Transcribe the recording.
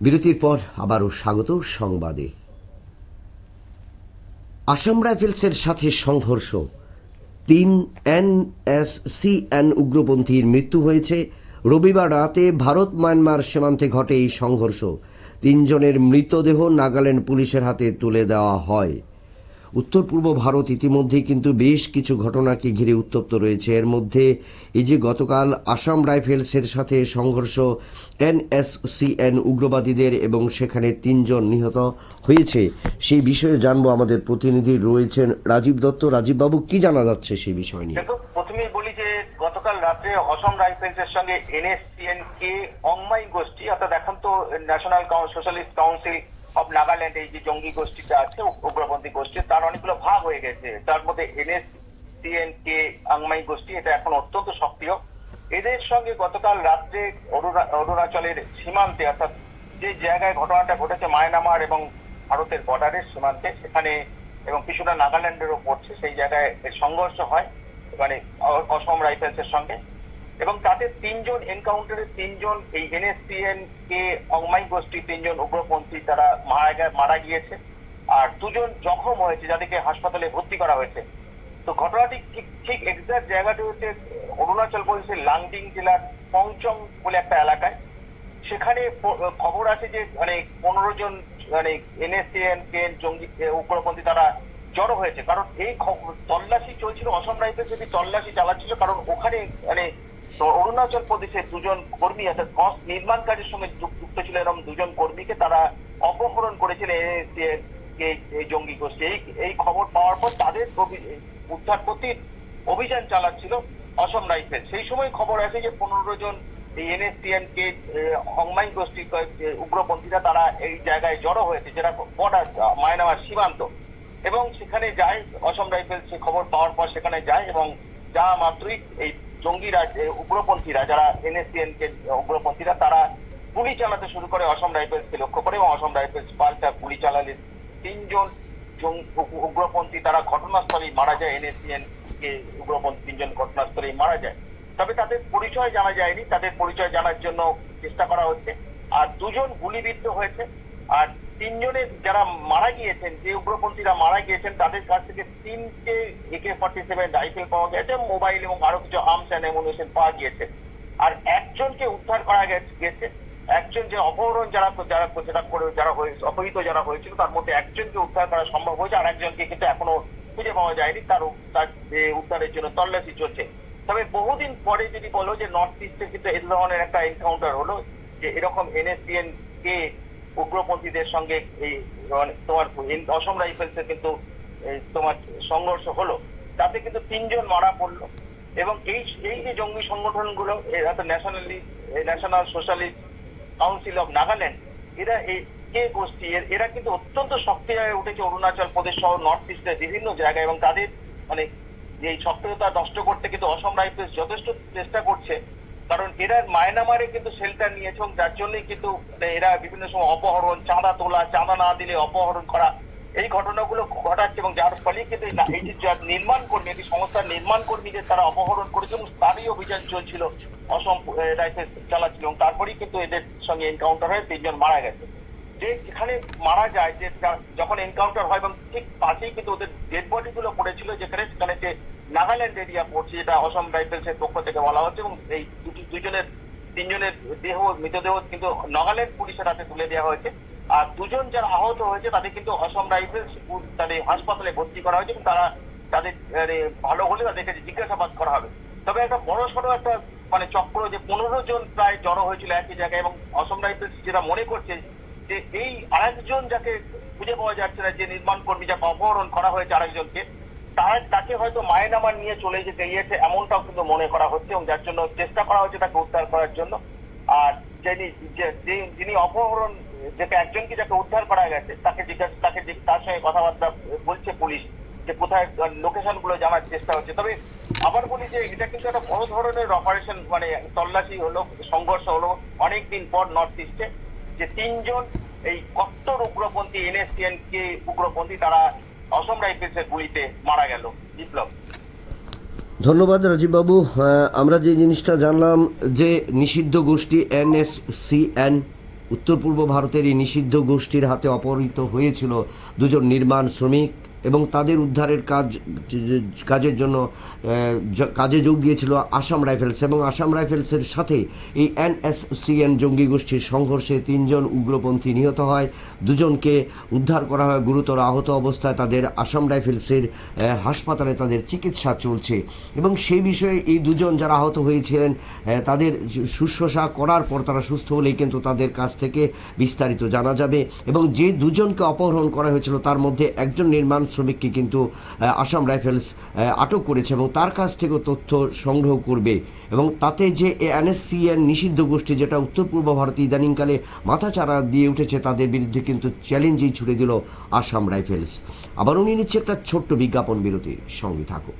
বিরতির পর আবারও স্বাগত সংবাদে। আসাম রাইফেলসের সাথে সংঘর্ষ, 3 NSCN উগ্রপন্থীর মৃত্যু হয়েছে। রবিবার রাতে ভারত মায়ানমার সীমান্তে ঘটে এই সংঘর্ষ। 3 জনের মৃতদেহ নাগাল্যান্ড পুলিশের হাতে তুলে দেওয়া হয়। উত্তর পূর্ব ভারত ইতিমধ্যেই কিন্তু বেশ কিছু ঘটনাকে ঘিরে উত্তপ্ত রয়েছে। এর মধ্যে এই যে গতকাল আসাম রাইফেলসের সাথে সংঘর্ষ, NSCN উগ্রবাদীদের, এবং সেখানে 3 জন নিহত হয়েছে, সেই বিষয়ে জানবো। আমাদের প্রতিনিধি রয়েছেন রাজীব দত্ত। রাজীব বাবু, কি জানা যাচ্ছে সেই বিষয় নিয়ে? প্রথমেই বলি যে গতকাল রাত্রে অসম রাইফেলসের সঙ্গে NSCN কে অংমাই গোষ্ঠী, অর্থাৎ এখন তো national socialist council of Nagaland, এই যে জঙ্গি গোষ্ঠীটা আছে, উগ্রপন্থী গোষ্ঠী, তার অনেকগুলো ভাগ হয়ে গেছে। তার মধ্যে NSCN কে অংমাই গোষ্ঠী, এটা এখন অত্যন্ত সক্রিয়। এদের সঙ্গে গতকাল রাত্রে অরুণাচলের সীমান্তে, অর্থাৎ যে জায়গায় ঘটনাটা ঘটেছে মায়ানমার এবং ভারতের বর্ডারের সীমান্তে, সেখানে এবং কিছুটা নাগাল্যান্ডেরও পড়ছে, সেই জায়গায় সংঘর্ষ হয় মানে অসম রাইফেলসের সঙ্গে, এবং তাতে 3 জন এনকাউন্টারে 3 জন এই NSCN কে অংমাই গোষ্ঠী 3 জন উগ্রপন্থী তারা মারা গিয়েছে, আর 2 জন জখম হয়েছে, যাদেরকে হাসপাতালে ভর্তি করা হয়েছে। তো ঘটনাটি ঠিক এক্সাক্ট জায়গাটি হচ্ছে অরুণাচল প্রদেশের লাংডিং জেলার পংচং বলে একটা এলাকায়। সেখানে খবর আছে যে 15 জন NSCN কে জঙ্গি উগ্রপন্থী তারা জড়ো হয়েছে, কারণ এই তল্লাশি চলছিল, অসম রাইফেলস যদি তল্লাশি চালাচ্ছিল, কারণ ওখানে অরুণাচল প্রদেশের 2 জন কর্মী, অর্থাৎ ঘস নির্মাণ কাজের সঙ্গে যুক্ত ছিল, এরকম 2 জন কর্মীকে তারা অপহরণ করেছিল এই জঙ্গি গোষ্ঠী। এই খবর পাওয়ার পর তাদের উদ্ধার করতে অভিযান চালাচ্ছিল অসম রাইফেলস। সেই সময় খবর আসে যে 15 জন এই NSCN কে অংমাই গোষ্ঠী উগ্রপন্থীরা তারা এই জায়গায় জড়ো হয়েছে, যেটা বর্ডার মায়ানমার সীমান্ত, এবং সেখানে যায় অসম রাইফেলস। সে খবর পাওয়ার পর সেখানে যায়, এবং যা মাত্রই এই জঙ্গিরা, উগ্রপন্থীরা, যারা NSCN কে উগ্রপন্থীরা, তারা গুলি চালাতে শুরু করে অসম রাইফেলসকে লক্ষ্য করে, এবং অসম রাইফেলস পাল্টা গুলি চালালে 3 জন উগ্রপন্থী তারা ঘটনাস্থলেই মারা যায়। NSCN কে উগ্রপন্থী 3 জন ঘটনাস্থলেই মারা যায়। তবে তাদের পরিচয় জানা যায়নি, তাদের পরিচয় জানার জন্য চেষ্টা করা হচ্ছে। আর 2 জন গুলিবিদ্ধ হয়েছে, আর 3 জনের যারা মারা গিয়েছেন, যে উগ্রপন্থীরা মারা গিয়েছেন, তাদের কাছ থেকে 3টে AK-47 রাইফেল পাওয়া গেছে, মোবাইল এবং আরো কিছু আর্মস এন্ড অ্যামুনিশন পাওয়া গিয়েছে। আর একজনকে উদ্ধার করা গেছে। একজন যে অপহরণ অপহৃত যারা হয়েছিল, তার মধ্যে একজনকে উদ্ধার করা সম্ভব হয়েছে, আর একজনকে কিন্তু এখনো খুঁজে পাওয়া যায়নি। তার উদ্ধারের জন্য তল্লাশি চলছে। তবে বহুদিন পরে যদি বলো যে নর্থ ইস্টে কিন্তু এই ধরনের একটা এনকাউন্টার হলো, যে এরকম NSCN কে উগ্রপন্থীদের সঙ্গে এই তোমার অসম রাইফেলসের কিন্তু তোমার সংঘর্ষ হলো, তাতে কিন্তু 3 জন মারা পড়লো। এবং এই যে জঙ্গি সংগঠনগুলো, national socialist council of Nagaland, এরা এই কে গোষ্ঠী, এরা কিন্তু অত্যন্ত সক্রিয় হয়ে উঠেছে অরুণাচল প্রদেশ সহ নর্থ ইস্টের বিভিন্ন জায়গায়, এবং তাদের এই সক্রিয়তা নষ্ট করতে কিন্তু অসম রাইফেলস যথেষ্ট চেষ্টা করছে। কারণ এরা মায়ানমারে কিন্তু শেল্টার নিয়েছে, এবং যার জন্যই কিন্তু এরা বিভিন্ন সময় অপহরণ, চাঁদা তোলা, চাঁদা না দিলে অপহরণ করা, এই ঘটনাগুলো ঘটাচ্ছে, এবং যার ফলে কিন্তু এই যে নির্মাণ কর্মী, এই সংস্থার নির্মাণ কর্মীদের তারা অপহরণ করেছে, এবং তারই অভিযান চলছিল, অসম রাইফেলস চালাচ্ছিল, এবং তারপরেই কিন্তু এদের সঙ্গে এনকাউন্টার হয়ে 3 জন মারা গেছে। যেখানে মারা যায়, যে যখন এনকাউন্টার হয়, এবং ঠিক পাশেই কিন্তু ওদের ডেড বডি গুলো পড়েছিল, সেখানে যে নাগাল্যান্ড এরিয়া পড়ছে, যেটা অসম রাইফেলসের পক্ষ থেকে বলা হচ্ছে, এবং এই 3 জনের মৃতদেহ কিন্তু নাগাল্যান্ড পুলিশের হাতে তুলে দেওয়া হয়েছে। আর 2 জন যারা আহত হয়েছে, তাদের কিন্তু অসম রাইফেলস তাদের হাসপাতালে ভর্তি করা হয়েছে, এবং তাদের ভালো হলে তাদেরকে জিজ্ঞাসাবাদ করা হবে। তবে একটা বড় সড়ো একটা চক্র, যে 15 জন প্রায় জড়ো হয়েছিল একই জায়গায়, এবং অসম রাইফেলস যেটা মনে করছে যে এই আরেকজন যাকে খুঁজে পাওয়া যাচ্ছে না, যে নির্মাণ কর্মী যাকে অপহরণ করা হয়েছে আরেকজনকে, তাকে হয়তো মায়ানমার নিয়ে চলে যেতে গিয়েছে, এমনটাও কিন্তু মনে করা হচ্ছে, এবং যার জন্য চেষ্টা করা হচ্ছে তাকে উদ্ধার করার জন্য। আর যিনি অপহরণ, একজনকে যাকে উদ্ধার করা গেছে, তার সঙ্গে কথাবার্তা বলছে পুলিশ, যে কোথায় লোকেশন গুলো জানার চেষ্টা হচ্ছে। তবে আবার বলি যে এটা কিন্তু একটা বড় ধরনের অপারেশন, তল্লাশি হলো, সংঘর্ষ হলো অনেকদিন পর নর্থ ইস্টে, যে 3 জন এই কট্টর উগ্রপন্থী NSCN কে উগ্রপন্থী তারা অসম রাইফেলসের গুলিতে মারা গেল। বিপ্লব। ধন্যবাদ রাজীব বাবু। আমরা যে জিনিসটা জানলাম, যে নিষিদ্ধ গোষ্ঠী NSCN উত্তর পূর্ব ভারতের এই নিষিদ্ধ গোষ্ঠীর হাতে অপহৃত হয়েছিল দুজন নির্মাণ শ্রমিক এবং তাদের উদ্ধারের কাজের জন্য কাজে যোগ দিয়েছিল আসাম রাইফেলস, এবং আসাম রাইফেলসের সাথে এই NSCN জঙ্গি গোষ্ঠীর সংঘর্ষে 3 জন উগ্রপন্থী নিহত হয়। দুজনকে উদ্ধার করা হয় গুরুতর আহত অবস্থায়, তাদের আসাম রাইফেলসের হাসপাতালে তাদের চিকিৎসা চলছে। এবং সেই বিষয়ে এই দুজন যারা আহত হয়েছিলেন তাদের শুশ্রূষা করার পর তারা সুস্থ হলেই কিন্তু তাদের কাছ থেকে বিস্তারিত জানা যাবে। এবং যে দুজনকে অপহরণ করা হয়েছিল তার মধ্যে একজন নির্মাণ শ্রমিককে কিন্তু আসাম রাইফেলস আটক করেছে এবং তার কাছ থেকেও তথ্য সংগ্রহ করবে। এবং তাতে যে NSCN নিষিদ্ধ গোষ্ঠী, যেটা উত্তর পূর্ব ভারতে ইদানিংকালে মাথাচাড়া দিয়ে উঠেছে, তাদের বিরুদ্ধে কিন্তু চ্যালেঞ্জই ছুড়ে দিল আসাম রাইফেলস। আবারও নিয়ে নিচ্ছে একটা ছোট্ট বিজ্ঞাপন বিরতি, সঙ্গে থাকো।